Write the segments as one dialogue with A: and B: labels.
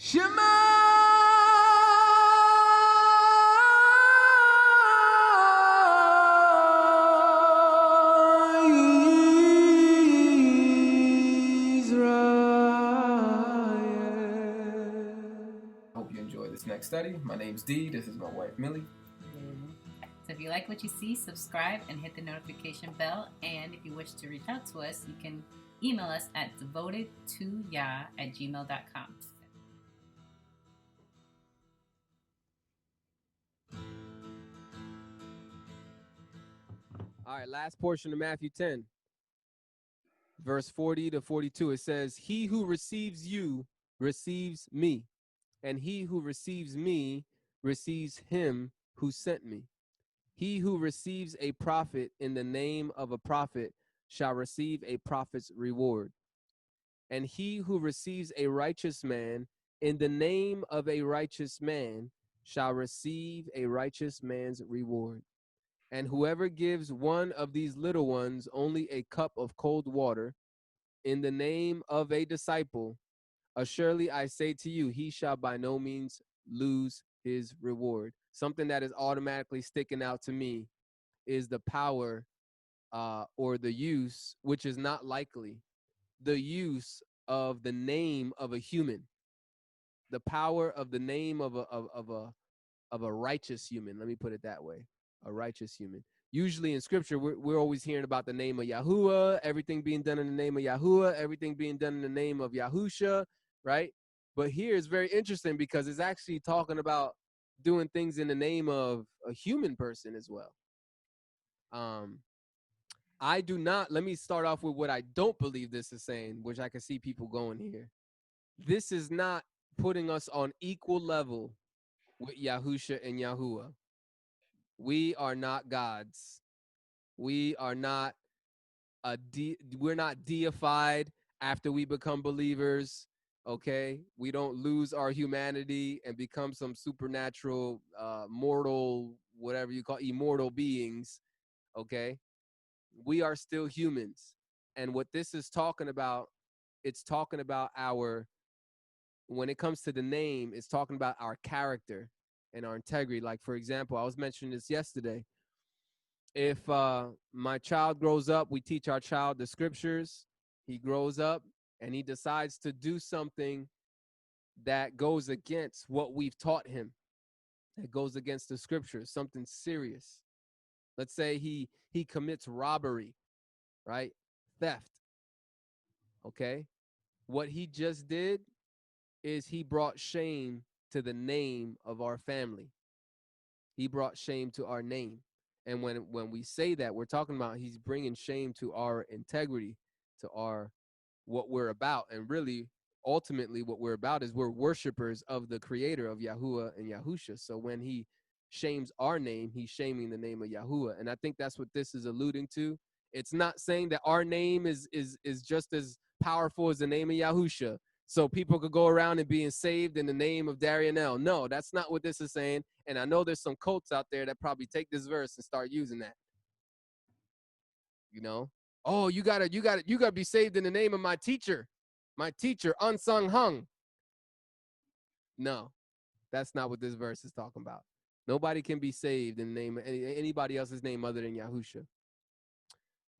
A: Shema Israel. Hope you enjoy this next study. My name's Dee. This is my wife, Millie.
B: So if you like what you see, subscribe and hit the notification bell. And if you wish to reach out to us, you can email us at devotedtoyah@gmail.com.
C: All right, last portion of Matthew 10, verse 40 to 42. It says, "He who receives you receives me, and he who receives me receives him who sent me. He who receives a prophet in the name of a prophet shall receive a prophet's reward. And he who receives a righteous man in the name of a righteous man shall receive a righteous man's reward. And whoever gives one of these little ones only a cup of cold water in the name of a disciple, assuredly I say to you, he shall by no means lose his reward." Something that is automatically sticking out to me is the power or the use, which is not likely, the use of the name of a human, the power of the name of a righteous human. Let me put it that way, a righteous human. Usually in scripture, we're always hearing about the name of Yahuwah, everything being done in the name of Yahuwah, everything being done in the name of Yahusha, right? But here it's very interesting because it's actually talking about doing things in the name of a human person as well. I do not, let me start off with what I don't believe this is saying, which I can see people going here. This is not putting us on equal level with Yahusha and Yahuwah. We are not gods. We are not we're not deified after we become believers. Okay, we don't lose our humanity and become some supernatural, mortal, whatever you call, immortal beings. Okay, we are still humans, and what this is talking about, it's talking about our, when it comes to the name, it's talking about our character and our integrity. Like, for example, I was mentioning this yesterday. If my child grows up, we teach our child the scriptures. He grows up and he decides to do something that goes against what we've taught him, that goes against the scriptures, something serious. Let's say he commits robbery, right? Theft. Okay? What he just did is he brought shame to the name of our family. He brought shame to our name. And when we say that, we're talking about he's bringing shame to our integrity, to our, what we're about. And really, ultimately, what we're about is we're worshipers of the creator of Yahuwah and Yahusha. So when he shames our name, he's shaming the name of Yahuwah. And I think that's what this is alluding to. It's not saying that our name is just as powerful as the name of Yahusha, so people could go around and being saved in the name of Darianel. No, that's not what this is saying. And I know there's some cults out there that probably take this verse and start using that. You know, oh, you gotta be saved in the name of my teacher, Unsung Hung. No, that's not what this verse is talking about. Nobody can be saved in the name of anybody else's name other than Yahusha.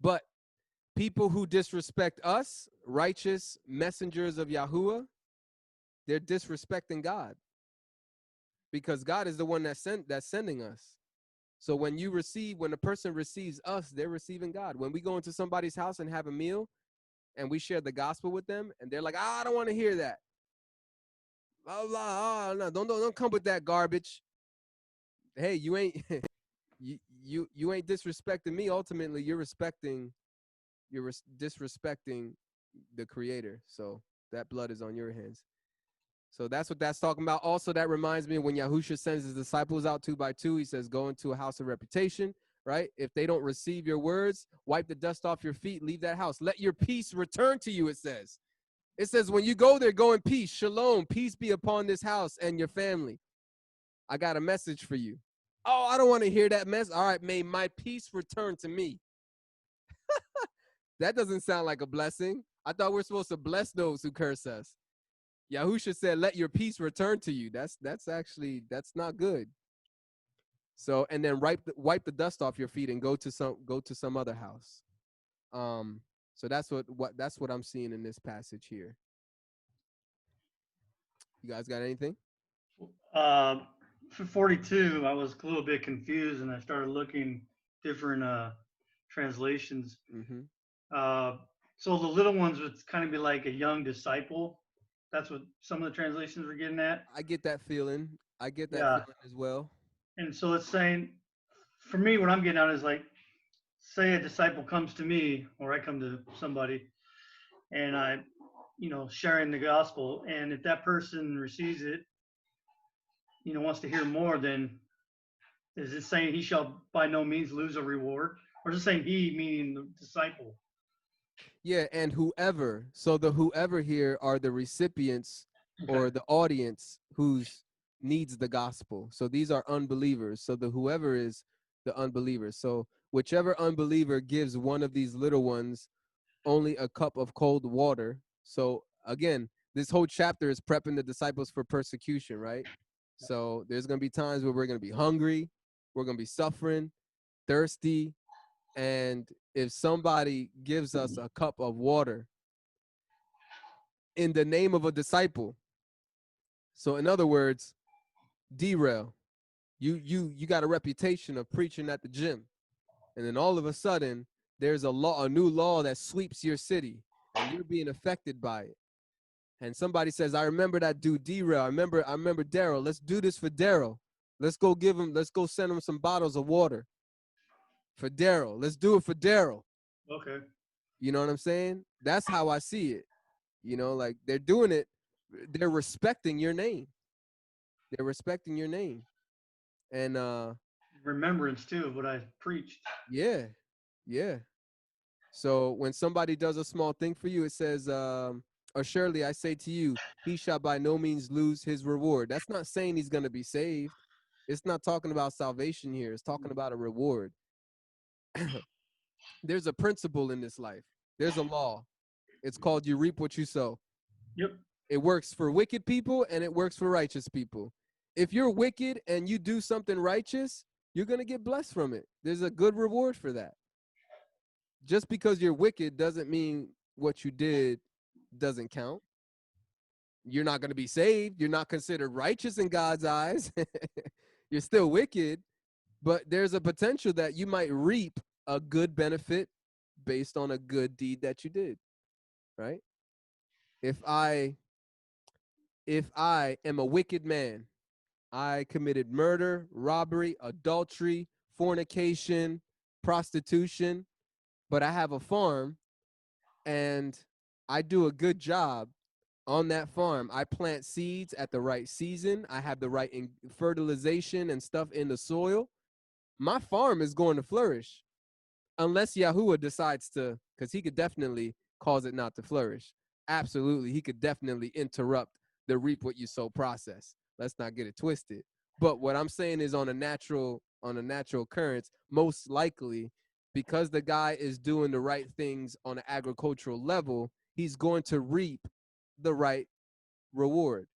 C: But people who disrespect us, righteous messengers of Yahuwah, they're disrespecting God, because God is the one that's sending us. So when a person receives us, they're receiving God. When we go into somebody's house and have a meal and we share the gospel with them and they're like, I don't want to hear that. Blah, blah, no, don't come with that garbage. Hey, you ain't you ain't disrespecting me. Ultimately, you're disrespecting the creator. So that blood is on your hands. So that's what that's talking about. Also, that reminds me when Yahusha sends his disciples out 2 by 2, he says, go into a house of reputation, right? If they don't receive your words, wipe the dust off your feet, leave that house. Let your peace return to you, it says. It says, when you go there, go in peace. Shalom, peace be upon this house and your family. I got a message for you. Oh, I don't want to hear that mess. All right, may my peace return to me. That doesn't sound like a blessing. I thought we're supposed to bless those who curse us. Yahusha said, "Let your peace return to you." That's not good. So, and then wipe the dust off your feet and go to some other house. Um, so that's what I'm seeing in this passage here. You guys got anything?
D: Uh, for 42, I was a little bit confused and I started looking different translations.
C: Mm-hmm.
D: Uh, so the little ones would kind of be like a young disciple. That's what some of the translations were getting at.
C: I get that feeling. I get that
D: Yeah.
C: feeling as well.
D: And so it's saying, for me, what I'm getting at is like, say a disciple comes to me or I come to somebody and I, sharing the gospel. And if that person receives it, wants to hear more, then is it saying he shall by no means lose a reward? Or is it saying he, meaning the disciple?
C: Yeah, and whoever. So the whoever here are the recipients
D: Okay.
C: or the audience who's needs the gospel. So these are unbelievers. So the whoever is the unbelievers. So whichever unbeliever gives one of these little ones only a cup of cold water. So again, this whole chapter is prepping the disciples for persecution, right? So there's going to be times where we're going to be hungry, we're going to be suffering, thirsty, and if somebody gives us a cup of water in the name of a disciple, so in other words, derail, you got a reputation of preaching at the gym, and then all of a sudden there's a new law that sweeps your city, and you're being affected by it. And somebody says, "I remember that dude Derail. I remember Daryl. Let's do this for Daryl. Let's go send him some bottles of water for Daryl. Let's do it for Daryl."
D: Okay.
C: You know what I'm saying? That's how I see it. Like they're doing it, they're respecting your name. They're respecting your name. And
D: Remembrance too of what I preached.
C: yeah, yeah. So when somebody does a small thing for you, it says, or surely I say to you, he shall by no means lose his reward. That's not saying he's going to be saved. It's not talking about salvation here. It's talking about a reward. There's a principle in this life. There's a law. It's called you reap what you sow.
D: Yep.
C: It works for wicked people and it works for righteous people. If you're wicked and you do something righteous, you're going to get blessed from it. There's a good reward for that. Just because you're wicked doesn't mean what you did doesn't count. You're not going to be saved. You're not considered righteous in God's eyes. You're still wicked, but there's a potential that you might reap a good benefit based on a good deed that you did, right? If I am a wicked man, I committed murder, robbery, adultery, fornication, prostitution, but I have a farm and I do a good job on that farm. I plant seeds at the right season. I have the right fertilization and stuff in the soil. My farm is going to flourish unless Yahuwah decides to, because he could definitely cause it not to flourish. Absolutely. He could definitely interrupt the reap what you sow process. Let's not get it twisted. But what I'm saying is on a natural occurrence, most likely, because the guy is doing the right things on an agricultural level, he's going to reap the right reward.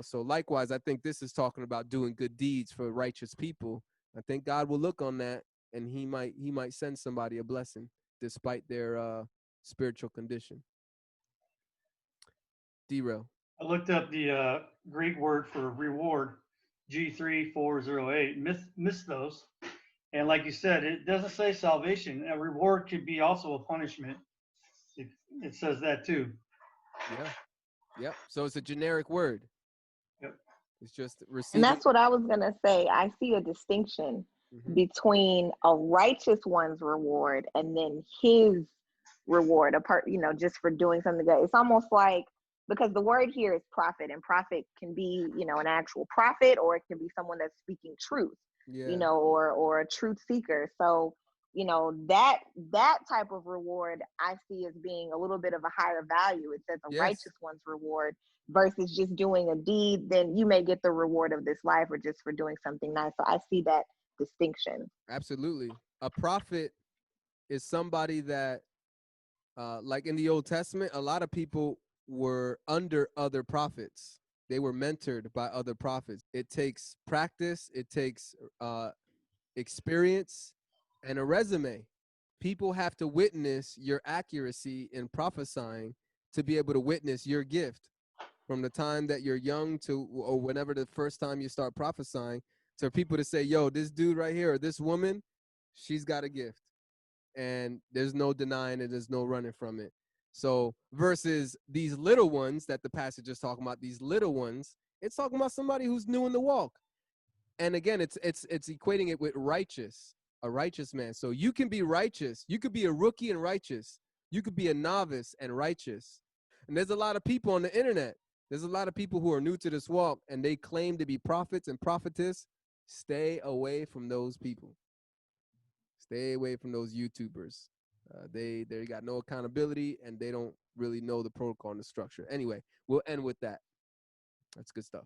C: So likewise, I think this is talking about doing good deeds for righteous people. I think God will look on that and he might send somebody a blessing despite their spiritual condition. Derail.
D: I looked up the Greek word for reward, G3408, misthos. And like you said, it doesn't say salvation. A reward could be also a punishment. It says that too.
C: Yeah. Yep. So it's a generic word.
D: Yep.
C: It's just
E: And
C: receiving.
E: that's what I was going to say. I see a distinction
C: Mhm.
E: between a righteous one's reward and then his reward, just for doing something good. It's almost like, because the word here is prophet, and prophet can be, an actual prophet, or it can be someone that's speaking truth,
C: Yeah.
E: or a truth seeker. So, that type of reward I see as being a little bit of a higher value. It says a
C: Yes.
E: righteous one's reward versus just doing a deed. Then you may get the reward of this life or just for doing something nice. So I see that distinction.
C: Absolutely. A prophet is somebody that like in the Old Testament, a lot of people were under other prophets. They were mentored by other prophets. It takes practice, it takes experience, and a resume. People have to witness your accuracy in prophesying to be able to witness your gift from the time that you're young to, or whenever the first time you start prophesying, to people to say, yo, this dude right here, or this woman, she's got a gift. And there's no denying it, there's no running from it. So versus these little ones that the passage is talking about, these little ones, it's talking about somebody who's new in the walk. And again, it's equating it with righteous, a righteous man. So you can be righteous. You could be a rookie and righteous. You could be a novice and righteous. And there's a lot of people on the internet. There's a lot of people who are new to this walk and they claim to be prophets and prophetess. Stay away from those people. Stay away from those YouTubers. They got no accountability and they don't really know the protocol and the structure. Anyway, we'll end with that. That's good stuff.